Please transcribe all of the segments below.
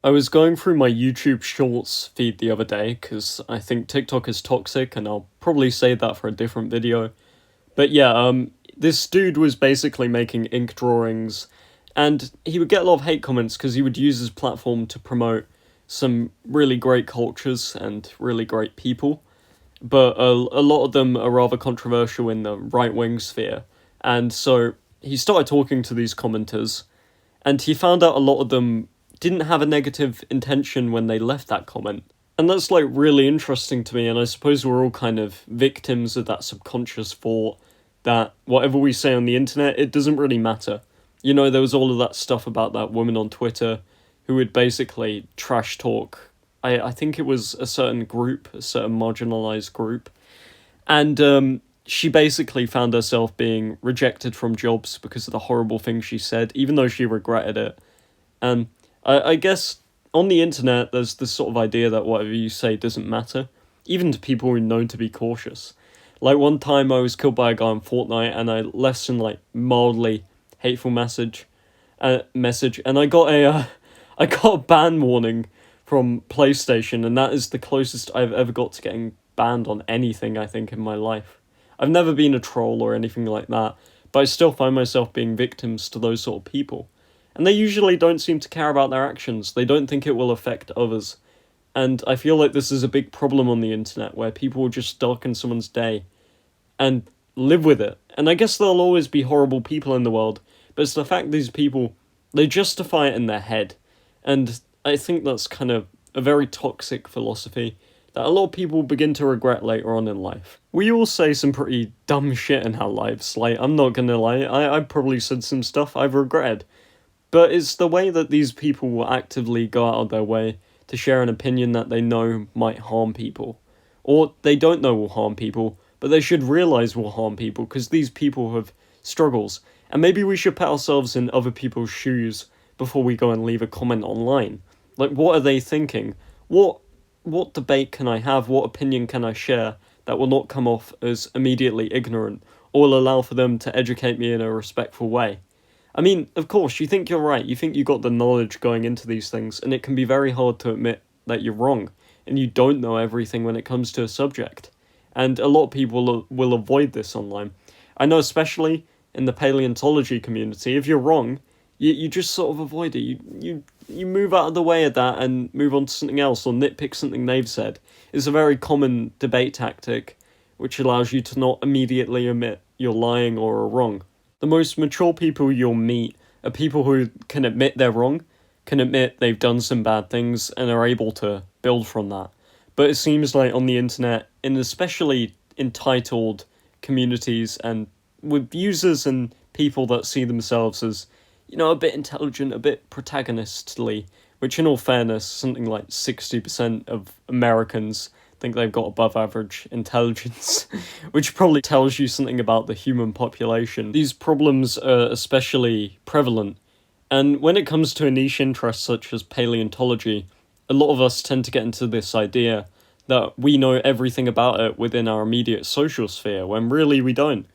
I was going through my YouTube Shorts feed the other day because I think TikTok is toxic, and I'll probably save that for a different video. But yeah, this dude was basically making ink drawings, and he would get a lot of hate comments because he would use his platform to promote some really great cultures and really great people. But a lot of them are rather controversial in the right wing sphere. And so he started talking to these commenters, and he found out a lot of them didn't have a negative intention when they left that comment. And that's like really interesting to me, and I suppose we're all kind of victims of that subconscious thought that whatever we say on the internet, it doesn't really matter. You know, there was all of that stuff about that woman on Twitter who would basically trash talk. I think it was a certain group, a certain marginalized group, and she basically found herself being rejected from jobs because of the horrible things she said, even though she regretted it. And I guess on the internet, there's this sort of idea that whatever you say doesn't matter, even to people who are known to be cautious. Like one time I was killed by a guy on Fortnite, and I left some like mildly hateful message, and I got I got a ban warning from PlayStation, and that is the closest I've ever got to getting banned on anything, I think, in my life. I've never been a troll or anything like that, but I still find myself being victims to those sort of people. And they usually don't seem to care about their actions. They don't think it will affect others. And I feel like this is a big problem on the internet, where people will just darken someone's day and live with it. And I guess there'll always be horrible people in the world, but it's the fact these people, they justify it in their head. And I think that's kind of a very toxic philosophy that a lot of people begin to regret later on in life. We all say some pretty dumb shit in our lives, like, I'm not gonna lie, I probably said some stuff I've regretted. But it's the way that these people will actively go out of their way to share an opinion that they know might harm people. Or they don't know will harm people, but they should realise will harm people because these people have struggles. And maybe we should put ourselves in other people's shoes before we go and leave a comment online. Like, what are they thinking? What debate can I have? What opinion can I share that will not come off as immediately ignorant, or will allow for them to educate me in a respectful way? I mean, of course, you think you're right, you think you got the knowledge going into these things, and it can be very hard to admit that you're wrong, and you don't know everything when it comes to a subject. And a lot of people will avoid this online. I know especially in the paleontology community, if you're wrong, you just sort of avoid it. You move out of the way of that and move on to something else, or nitpick something they've said. It's a very common debate tactic, which allows you to not immediately admit you're lying or are wrong. The most mature people you'll meet are people who can admit they're wrong, can admit they've done some bad things, and are able to build from that. But it seems like on the internet, in especially entitled communities and with users and people that see themselves as, you know, a bit intelligent, a bit protagonistly, which in all fairness, something like 60% of Americans think they've got above average intelligence, which probably tells you something about the human population. These problems are especially prevalent, and when it comes to a niche interest such as paleontology, a lot of us tend to get into this idea that we know everything about it within our immediate social sphere, when really we don't.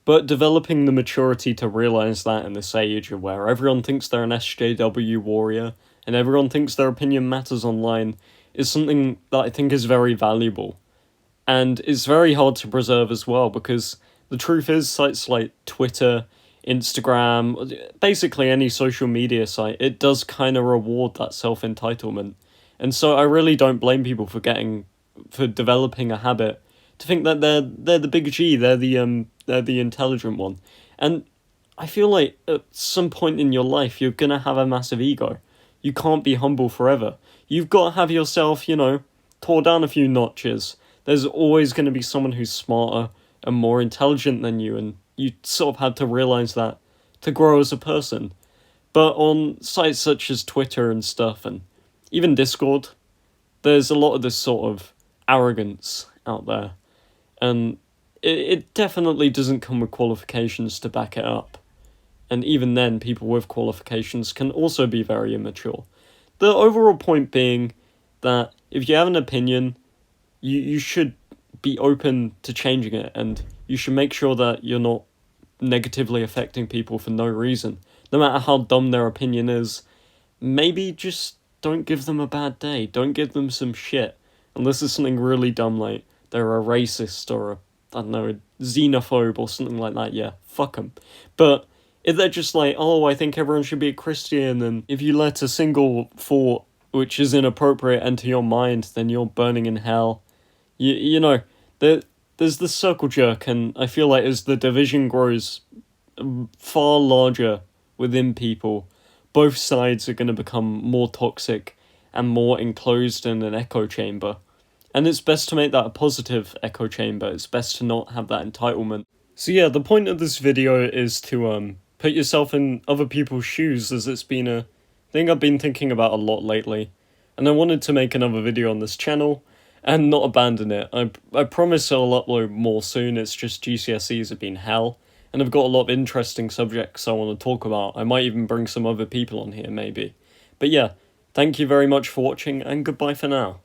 But developing the maturity to realise that in this age where everyone thinks they're an SJW warrior, and everyone thinks their opinion matters online, is something that I think is very valuable. And it's very hard to preserve as well, because the truth is, sites like Twitter, Instagram, basically any social media site, it does kind of reward that self-entitlement. And so I really don't blame people for developing a habit to think that they're the big G, they're the intelligent one. And I feel like at some point in your life you're gonna have a massive ego. You can't be humble forever. You've got to have yourself, tore down a few notches. There's always going to be someone who's smarter and more intelligent than you, and you sort of had to realise that to grow as a person. But on sites such as Twitter and stuff, and even Discord, there's a lot of this sort of arrogance out there. And it definitely doesn't come with qualifications to back it up. And even then, people with qualifications can also be very immature. The overall point being that if you have an opinion, you should be open to changing it, and you should make sure that you're not negatively affecting people for no reason. No matter how dumb their opinion is, maybe just don't give them a bad day. Don't give them some shit. Unless it's something really dumb, like they're a racist or I don't know, a xenophobe or something like that, yeah, fuck them. But if they're just like, oh, I think everyone should be a Christian, and if you let a single thought which is inappropriate enter your mind, then you're burning in hell. You know, there's the circle jerk, and I feel like as the division grows far larger within people, both sides are going to become more toxic and more enclosed in an echo chamber. And it's best to make that a positive echo chamber. It's best to not have that entitlement. So yeah, the point of this video is to put yourself in other people's shoes, as it's been a thing I've been thinking about a lot lately. And I wanted to make another video on this channel and not abandon it. I promise I'll upload more soon. It's just GCSEs have been hell. And I've got a lot of interesting subjects I want to talk about. I might even bring some other people on here, maybe. But yeah, thank you very much for watching, and goodbye for now.